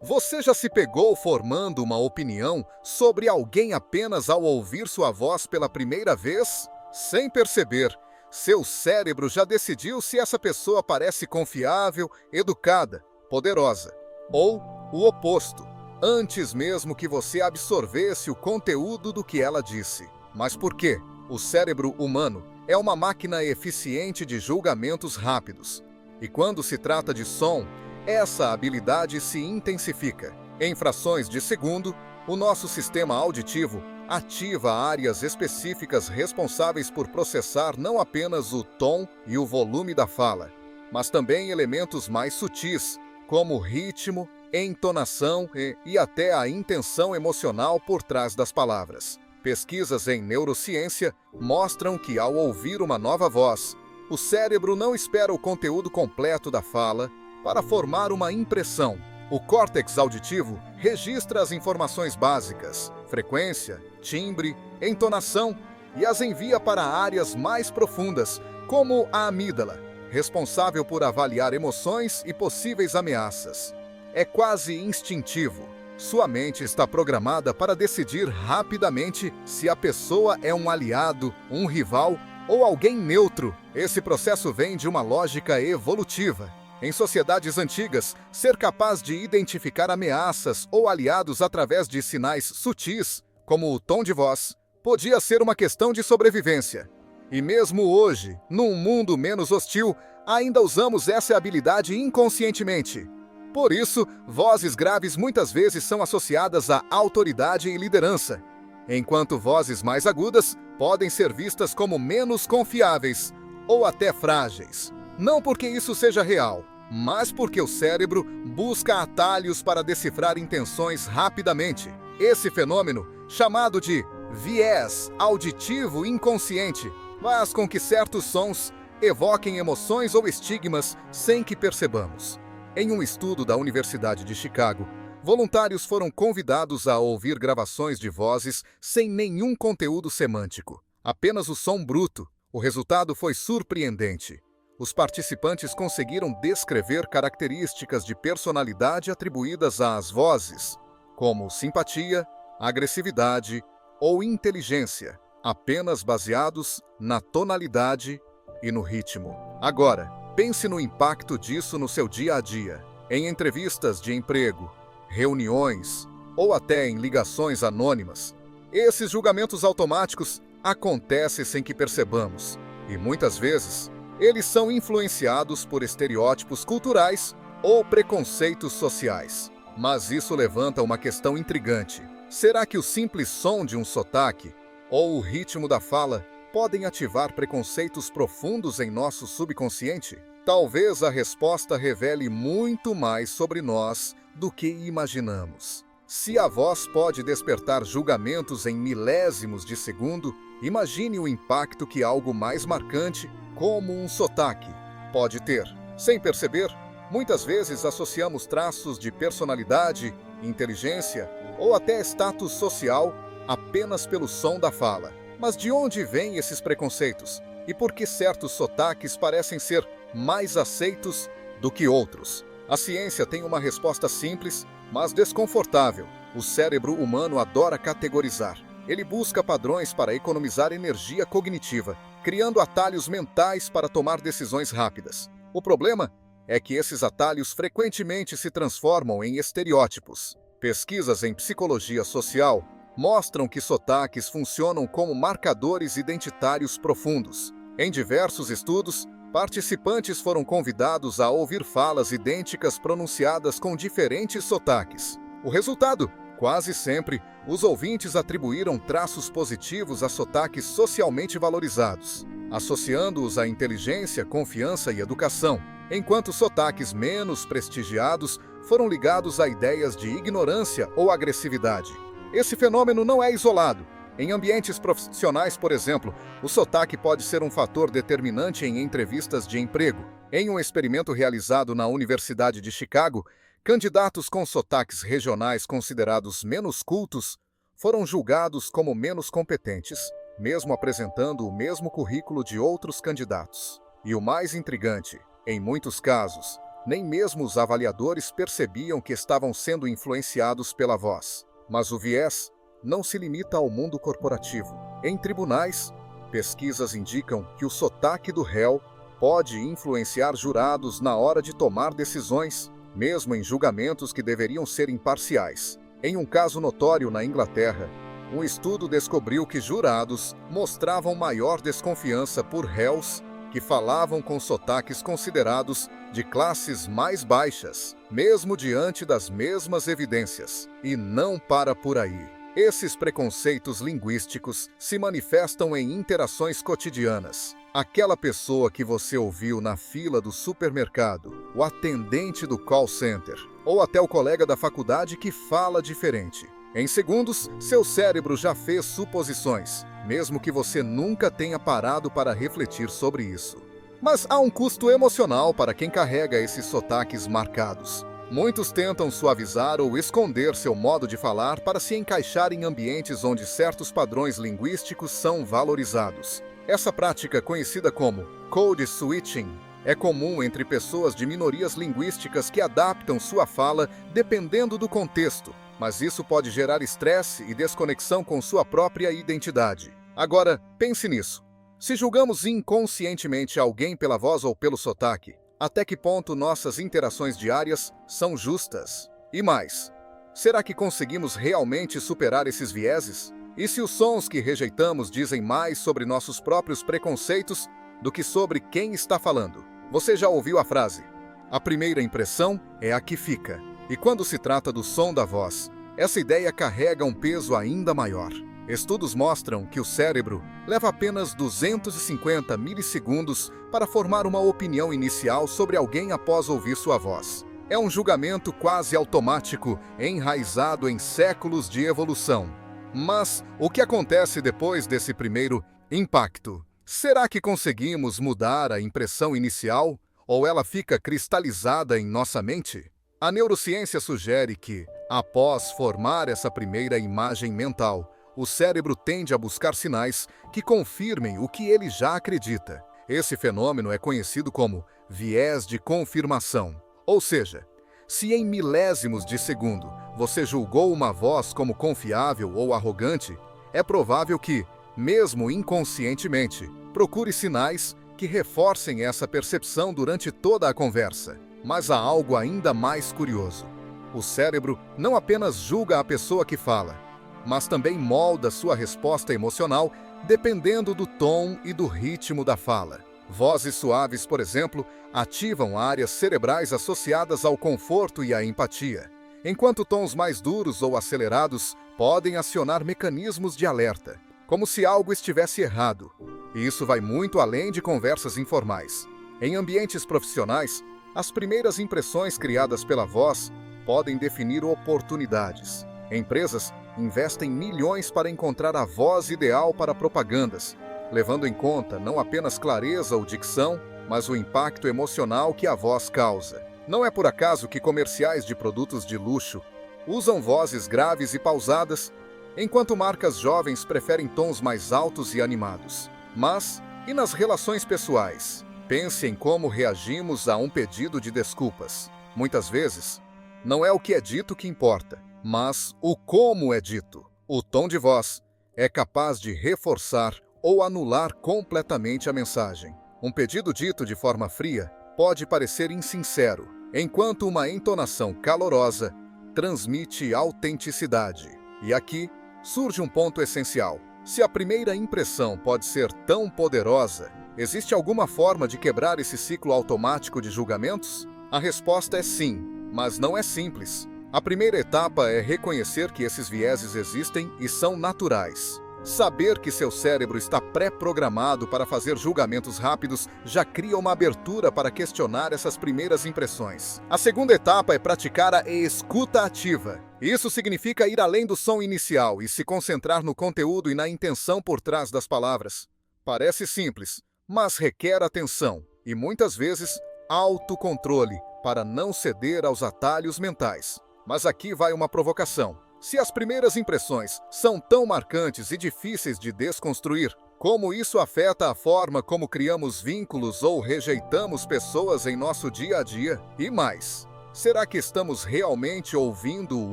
Você já se pegou formando uma opinião sobre alguém apenas ao ouvir sua voz pela primeira vez? Sem perceber, seu cérebro já decidiu se essa pessoa parece confiável, educada, poderosa, ou o oposto, antes mesmo que você absorvesse o conteúdo do que ela disse. Mas por quê? O cérebro humano é uma máquina eficiente de julgamentos rápidos. E quando se trata de som, essa habilidade se intensifica. Em frações de segundo, o nosso sistema auditivo ativa áreas específicas responsáveis por processar não apenas o tom e o volume da fala, mas também elementos mais sutis, como ritmo, entonação e até a intenção emocional por trás das palavras. Pesquisas em neurociência mostram que, ao ouvir uma nova voz, o cérebro não espera o conteúdo completo da fala para formar uma impressão. O córtex auditivo registra as informações básicas, frequência, timbre, entonação, e as envia para áreas mais profundas, como a amígdala, responsável por avaliar emoções e possíveis ameaças. É quase instintivo. Sua mente está programada para decidir rapidamente se a pessoa é um aliado, um rival ou alguém neutro. Esse processo vem de uma lógica evolutiva. Em sociedades antigas, ser capaz de identificar ameaças ou aliados através de sinais sutis, como o tom de voz, podia ser uma questão de sobrevivência. E mesmo hoje, num mundo menos hostil, ainda usamos essa habilidade inconscientemente. Por isso, vozes graves muitas vezes são associadas à autoridade e liderança, enquanto vozes mais agudas podem ser vistas como menos confiáveis ou até frágeis. Não porque isso seja real, mas porque o cérebro busca atalhos para decifrar intenções rapidamente. Esse fenômeno, chamado de viés auditivo inconsciente, faz com que certos sons evoquem emoções ou estigmas sem que percebamos. Em um estudo da Universidade de Chicago, voluntários foram convidados a ouvir gravações de vozes sem nenhum conteúdo semântico, apenas o som bruto. O resultado foi surpreendente. Os participantes conseguiram descrever características de personalidade atribuídas às vozes, como simpatia, agressividade ou inteligência, apenas baseados na tonalidade e no ritmo. Agora, pense no impacto disso no seu dia a dia, em entrevistas de emprego, reuniões ou até em ligações anônimas. Esses julgamentos automáticos acontecem sem que percebamos, e muitas vezes eles são influenciados por estereótipos culturais ou preconceitos sociais. Mas isso levanta uma questão intrigante. Será que o simples som de um sotaque ou o ritmo da fala podem ativar preconceitos profundos em nosso subconsciente? Talvez a resposta revele muito mais sobre nós do que imaginamos. Se a voz pode despertar julgamentos em milésimos de segundo, imagine o impacto que algo mais marcante, como um sotaque, pode ter. Sem perceber, muitas vezes associamos traços de personalidade, inteligência ou até status social apenas pelo som da fala. Mas de onde vêm esses preconceitos? E por que certos sotaques parecem ser mais aceitos do que outros? A ciência tem uma resposta simples, mas desconfortável. O cérebro humano adora categorizar. Ele busca padrões para economizar energia cognitiva, criando atalhos mentais para tomar decisões rápidas. O problema é que esses atalhos frequentemente se transformam em estereótipos. Pesquisas em psicologia social mostram que sotaques funcionam como marcadores identitários profundos. Em diversos estudos, participantes foram convidados a ouvir falas idênticas pronunciadas com diferentes sotaques. O resultado? Quase sempre, os ouvintes atribuíram traços positivos a sotaques socialmente valorizados, associando-os à inteligência, confiança e educação, enquanto sotaques menos prestigiados foram ligados a ideias de ignorância ou agressividade. Esse fenômeno não é isolado. Em ambientes profissionais, por exemplo, o sotaque pode ser um fator determinante em entrevistas de emprego. Em um experimento realizado na Universidade de Chicago, candidatos com sotaques regionais considerados menos cultos foram julgados como menos competentes, mesmo apresentando o mesmo currículo de outros candidatos. E o mais intrigante, em muitos casos, Nem mesmo os avaliadores percebiam que estavam sendo influenciados pela voz. Mas o viés não se limita ao mundo corporativo. Em tribunais, pesquisas indicam que o sotaque do réu pode influenciar jurados na hora de tomar decisões, mesmo em julgamentos que deveriam ser imparciais. Em um caso notório na Inglaterra, um estudo descobriu que jurados mostravam maior desconfiança por réus que falavam com sotaques considerados de classes mais baixas, mesmo diante das mesmas evidências. E não para por aí. Esses preconceitos linguísticos se manifestam em interações cotidianas. Aquela pessoa que você ouviu na fila do supermercado, o atendente do call center, ou até o colega da faculdade que fala diferente. Em segundos, seu cérebro já fez suposições, mesmo que você nunca tenha parado para refletir sobre isso. Mas há um custo emocional para quem carrega esses sotaques marcados. Muitos tentam suavizar ou esconder seu modo de falar para se encaixar em ambientes onde certos padrões linguísticos são valorizados. Essa prática, conhecida como code switching, é comum entre pessoas de minorias linguísticas que adaptam sua fala dependendo do contexto, mas isso pode gerar estresse e desconexão com sua própria identidade. Agora, pense nisso. Se julgamos inconscientemente alguém pela voz ou pelo sotaque, até que ponto nossas interações diárias são justas? E mais, será que conseguimos realmente superar esses vieses? E se os sons que rejeitamos dizem mais sobre nossos próprios preconceitos do que sobre quem está falando? Você já ouviu a frase: a primeira impressão é a que fica. E quando se trata do som da voz, essa ideia carrega um peso ainda maior. Estudos mostram que o cérebro leva apenas 250 milissegundos para formar uma opinião inicial sobre alguém após ouvir sua voz. É um julgamento quase automático, enraizado em séculos de evolução. Mas o que acontece depois desse primeiro impacto? Será que conseguimos mudar a impressão inicial ou ela fica cristalizada em nossa mente? A neurociência sugere que, após formar essa primeira imagem mental, o cérebro tende a buscar sinais que confirmem o que ele já acredita. Esse fenômeno é conhecido como viés de confirmação. Ou seja, se em milésimos de segundo você julgou uma voz como confiável ou arrogante, é provável que, mesmo inconscientemente, procure sinais que reforcem essa percepção durante toda a conversa. Mas há algo ainda mais curioso. O cérebro não apenas julga a pessoa que fala, mas também molda sua resposta emocional dependendo do tom e do ritmo da fala. Vozes suaves, por exemplo, ativam áreas cerebrais associadas ao conforto e à empatia, enquanto tons mais duros ou acelerados podem acionar mecanismos de alerta, como se algo estivesse errado. E isso vai muito além de conversas informais. Em ambientes profissionais, as primeiras impressões criadas pela voz podem definir oportunidades. Empresas investem milhões para encontrar a voz ideal para propagandas, levando em conta não apenas clareza ou dicção, mas o impacto emocional que a voz causa. Não é por acaso que comerciais de produtos de luxo usam vozes graves e pausadas, enquanto marcas jovens preferem tons mais altos e animados. Mas, e nas relações pessoais? Pense em como reagimos a um pedido de desculpas. Muitas vezes, não é o que é dito que importa, mas o como é dito. O tom de voz é capaz de reforçar ou anular completamente a mensagem. Um pedido dito de forma fria pode parecer insincero, enquanto uma entonação calorosa transmite autenticidade. E aqui surge um ponto essencial. Se a primeira impressão pode ser tão poderosa, existe alguma forma de quebrar esse ciclo automático de julgamentos? A resposta é sim, mas não é simples. A primeira etapa é reconhecer que esses vieses existem e são naturais. Saber que seu cérebro está pré-programado para fazer julgamentos rápidos já cria uma abertura para questionar essas primeiras impressões. A segunda etapa é praticar a escuta ativa. Isso significa ir além do som inicial e se concentrar no conteúdo e na intenção por trás das palavras. Parece simples, mas requer atenção e, muitas vezes, autocontrole para não ceder aos atalhos mentais. Mas aqui vai uma provocação. Se as primeiras impressões são tão marcantes e difíceis de desconstruir, Como isso afeta a forma como criamos vínculos ou rejeitamos pessoas em nosso dia a dia? E mais, será que estamos realmente ouvindo o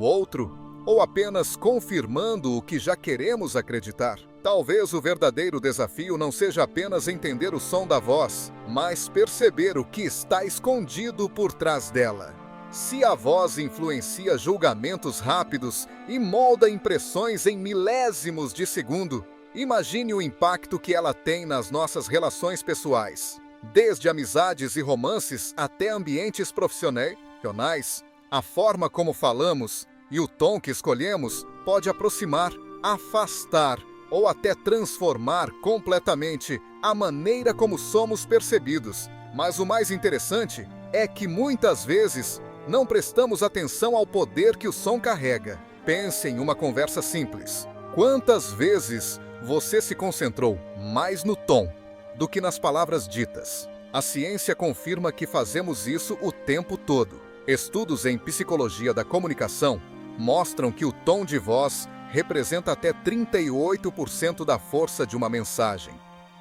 outro ou apenas confirmando o que já queremos acreditar? Talvez o verdadeiro desafio não seja apenas entender o som da voz, mas perceber o que está escondido por trás dela. Se a voz influencia julgamentos rápidos e molda impressões em milésimos de segundo, imagine o impacto que ela tem nas nossas relações pessoais. Desde amizades e romances até ambientes profissionais, a forma como falamos e o tom que escolhemos pode aproximar, afastar ou até transformar completamente a maneira como somos percebidos. Mas o mais interessante é que muitas vezes não prestamos atenção ao poder que o som carrega. Pense em uma conversa simples. Quantas vezes você se concentrou mais no tom do que nas palavras ditas? A ciência confirma que fazemos isso o tempo todo. Estudos em psicologia da comunicação mostram que o tom de voz representa até 38% da força de uma mensagem,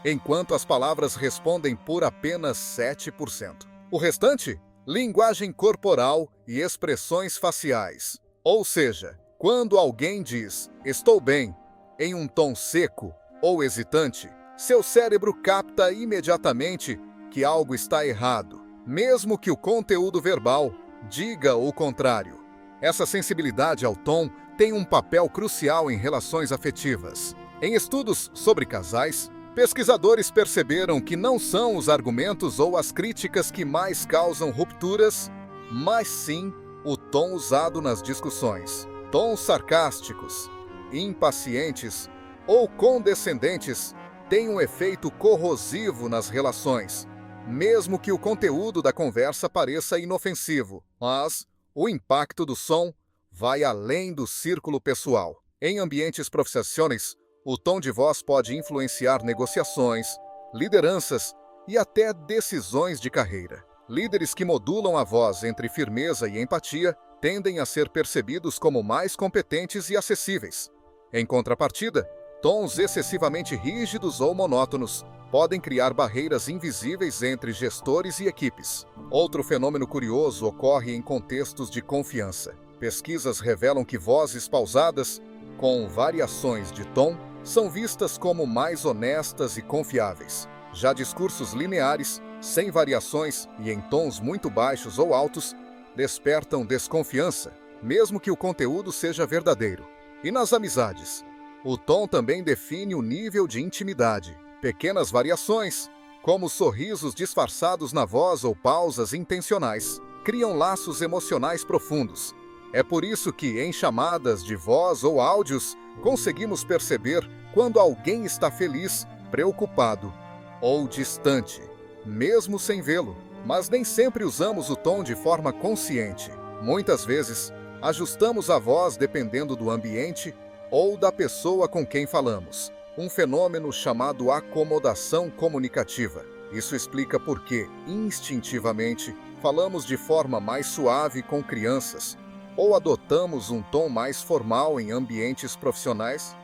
enquanto as palavras respondem por apenas 7%. O restante? Linguagem corporal e expressões faciais. Ou seja, quando alguém diz "estou bem" em um tom seco ou hesitante, seu cérebro capta imediatamente que algo está errado, mesmo que o conteúdo verbal diga o contrário. Essa sensibilidade ao tom tem um papel crucial em relações afetivas. Em estudos sobre casais, pesquisadores perceberam que não são os argumentos ou as críticas que mais causam rupturas, mas sim o tom usado nas discussões. Tons sarcásticos, impacientes ou condescendentes têm um efeito corrosivo nas relações, mesmo que o conteúdo da conversa pareça inofensivo, mas o impacto do som vai além do círculo pessoal. Em ambientes profissionais, o tom de voz pode influenciar negociações, lideranças e até decisões de carreira. Líderes que modulam a voz entre firmeza e empatia tendem a ser percebidos como mais competentes e acessíveis. Em contrapartida, tons excessivamente rígidos ou monótonos podem criar barreiras invisíveis entre gestores e equipes. Outro fenômeno curioso ocorre em contextos de confiança. Pesquisas revelam que vozes pausadas, com variações de tom, são vistas como mais honestas e confiáveis. Já discursos lineares, sem variações e em tons muito baixos ou altos, despertam desconfiança, mesmo que o conteúdo seja verdadeiro. E nas amizades, o tom também define o nível de intimidade. Pequenas variações, como sorrisos disfarçados na voz ou pausas intencionais, criam laços emocionais profundos. É por isso que, em chamadas de voz ou áudios, conseguimos perceber quando alguém está feliz, preocupado ou distante, mesmo sem vê-lo. Mas nem sempre usamos o tom de forma consciente. Muitas vezes, ajustamos a voz dependendo do ambiente ou da pessoa com quem falamos. Um fenômeno chamado acomodação comunicativa. Isso explica por que, instintivamente, falamos de forma mais suave com crianças, ou adotamos um tom mais formal em ambientes profissionais.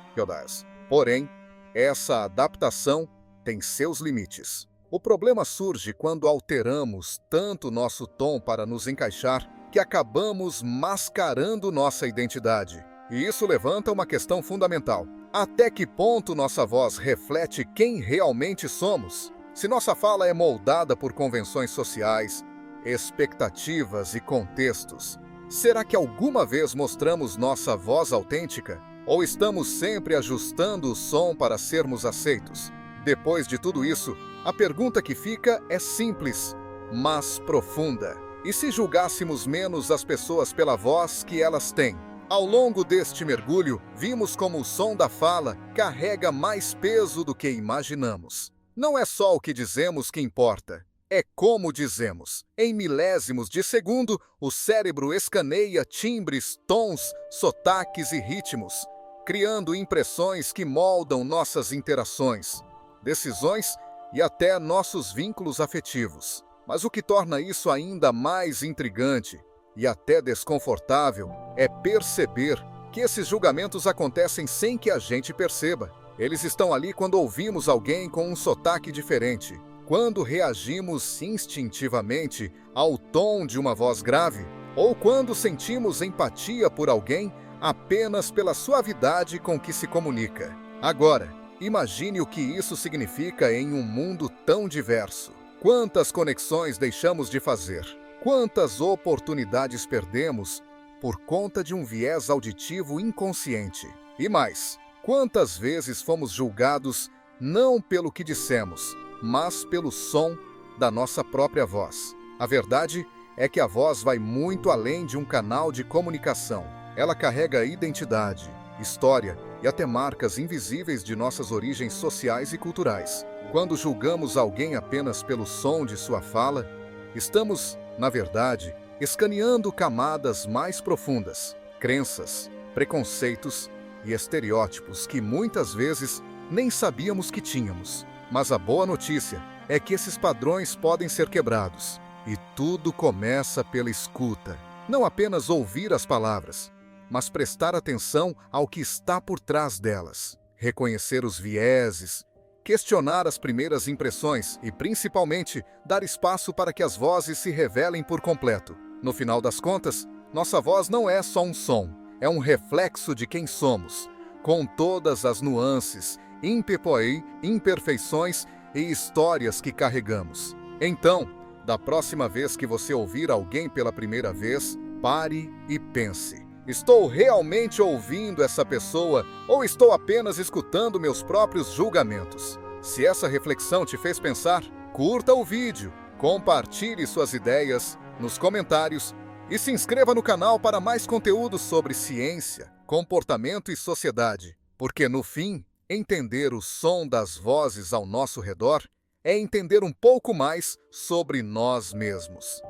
Porém, essa adaptação tem seus limites. O problema surge quando alteramos tanto nosso tom para nos encaixar que acabamos mascarando nossa identidade. E isso levanta uma questão fundamental. Até que ponto nossa voz reflete quem realmente somos? Se nossa fala é moldada por convenções sociais, expectativas e contextos, será que alguma vez mostramos nossa voz autêntica? Ou estamos sempre ajustando o som para sermos aceitos? Depois de tudo isso, a pergunta que fica é simples, mas profunda. E se julgássemos menos as pessoas pela voz que elas têm? Ao longo deste mergulho, vimos como o som da fala carrega mais peso do que imaginamos. Não é só o que dizemos que importa, é como dizemos. Em milésimos de segundo, o cérebro escaneia timbres, tons, sotaques e ritmos, criando impressões que moldam nossas interações, decisões e até nossos vínculos afetivos. Mas o que torna isso ainda mais intrigante e até desconfortável é perceber que esses julgamentos acontecem sem que a gente perceba. Eles estão ali quando ouvimos alguém com um sotaque diferente, quando reagimos instintivamente ao tom de uma voz grave, ou quando sentimos empatia por alguém apenas pela suavidade com que se comunica. Agora, imagine o que isso significa em um mundo tão diverso. Quantas conexões deixamos de fazer? Quantas oportunidades perdemos por conta de um viés auditivo inconsciente? E mais, quantas vezes fomos julgados não pelo que dissemos, mas pelo som da nossa própria voz? A verdade é que a voz vai muito além de um canal de comunicação. Ela carrega identidade, história e até marcas invisíveis de nossas origens sociais e culturais. Quando julgamos alguém apenas pelo som de sua fala, estamos, na verdade, escaneando camadas mais profundas, crenças, preconceitos e estereótipos que muitas vezes nem sabíamos que tínhamos. Mas a boa notícia é que esses padrões podem ser quebrados. E tudo começa pela escuta. Não apenas ouvir as palavras, mas prestar atenção ao que está por trás delas. Reconhecer os vieses, questionar as primeiras impressões e, principalmente, dar espaço para que as vozes se revelem por completo. No final das contas, nossa voz não é só um som, é um reflexo de quem somos, com todas as nuances, imperfeições e histórias que carregamos. Então, da próxima vez que você ouvir alguém pela primeira vez, pare e pense: estou realmente ouvindo essa pessoa ou estou apenas escutando meus próprios julgamentos? Se essa reflexão te fez pensar, curta o vídeo, compartilhe suas ideias nos comentários e se inscreva no canal para mais conteúdo sobre ciência, comportamento e sociedade. Porque no fim, entender o som das vozes ao nosso redor é entender um pouco mais sobre nós mesmos.